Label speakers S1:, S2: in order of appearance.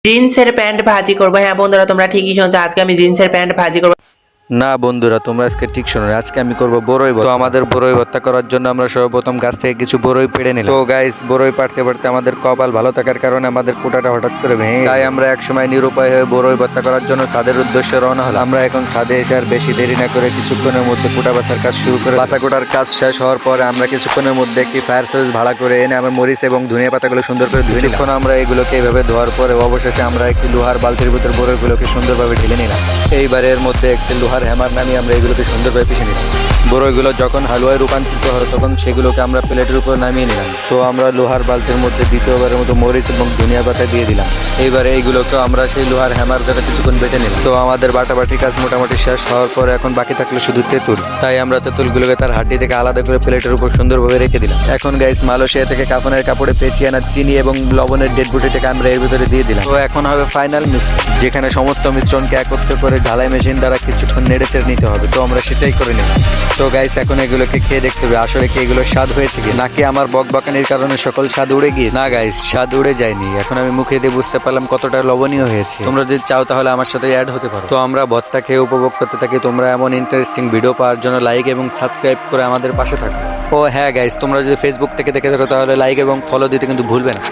S1: জিন্সের প্যান্ট ভাজি করবো। হ্যাঁ বন্ধুরা, তোমরা ঠিকই শুনছো, আজকে আমি জিন্সের প্যান্ট ভাজি করবো।
S2: না বন্ধুরা, তোমরা আজকে ঠিক শোনো, আজকে আমি করব বড়ই ভর্তা। তো আমাদের বড়ই ভর্তা করার জন্য আমরা সর্বপ্রথম গাছ থেকে কিছু বড়ই পেড়ে নিলাম। তো গাইস, বড়ই পাড়তে পারতে আমাদের কপাল ভালো থাকার কারণে আমাদের কোটাটা হঠাৎ করে ভেঙে গেছে। তাই আমরা এক সময় নিরুপায় হয়ে বড়ই ভর্তা করার জন্য ছাদের উদ্দেশ্যে রওনা হলাম। আমরা এখন ছাদে এসে আর বেশি দেরি না করে কিছুক্ষণের মধ্যে কোটা বাছার কাজ শুরু করে। বাছা কোটার কাজ শেষ হওয়ার পরে আমরা কিছুক্ষণের মধ্যে একটি ফায়ার সার্ভিস ভাড়া করে এনে আমরা মরিচ এবং ধনিয়া পাতাগুলো সুন্দর করে ধুয়ে নিলাম। আমরা এগুলোকে এভাবে ধোয়ার পরে অবশেষে আমরা একটি লোহার বালতির ভিতর বড়ইগুলোকে সুন্দরভাবে ঢেলে নিলাম। এইবারে এর মধ্যে একটি লোহার হ্যামার নামিয়ে আমরা এগুলোকে সুন্দরভাবে পিষে নিলাম। বড়ইগুলো যখন হালুয়ায় রূপান্তরিত হলো তখন সেগুলোকে আমরা প্লেটের উপর নামিয়ে নিলাম। তো আমরা লোহার বালতির মধ্যে দ্বিতীয়বারের মতো মরিচ এবং ধনিয়া পাতা দিয়ে দিলাম। এইবারে এইগুলোকে আমরা সেই লোহার হ্যামার দ্বারা কিছুক্ষণ বেটে নিলাম। তো আমাদের বাটাবাটি কাজ মোটামুটি শেষ হওয়ার পরে এখন বাকি থাকলো শুধু তেঁতুল। তাই আমরা তেঁতুলগুলোকে তার হাড্ডি থেকে আলাদা করে প্লেটের উপর সুন্দরভাবে রেখে দিলাম। এখন গাইস, মালয়েশিয়া থেকে কাফনের কাপড়ে পেঁচিয়ে আনা চিনি এবং লবণের ডেড বুটিটাকে আমরা এর ভিতরে দিয়ে দিলাম। তো এখন হবে ফাইনাল মিক্স, যেখানে সমস্ত মিশ্রণকে একত্র করে ঢালাই মেশিন দ্বারা কিছুক্ষণ নেড়ে চেড়ে নিতে হবে। তো আমরা সেটাই করে নিলাম। তো গাইস, এখন এগুলোকে খেয়ে দেখতে হবে আসলে কি এগুলো স্বাদ হয়েছে কি নাকি আমার বকবকানির কারণে সকল স্বাদ উড়ে গিয়ে। না গাইস, স্বাদ উড়ে যায়নি, এখন আমি মুখে দিয়ে বুঝতে পারলাম কতটা লবণীয় হয়েছে। তোমরা যদি চাও তাহলে আমার সাথে অ্যাড হতে পারো। তো আমরা ভর্তা খেয়ে উপভোগ করতে থাকি। তোমরা এমন ইন্টারেস্টিং ভিডিও পাওয়ার জন্য লাইক এবং সাবস্ক্রাইব করে আমাদের পাশে থাকো। ও হ্যাঁ গাইস, তোমরা যদি ফেসবুক থেকে দেখে থাকো তাহলে লাইক এবং ফলো দিতে কিন্তু ভুলবে না।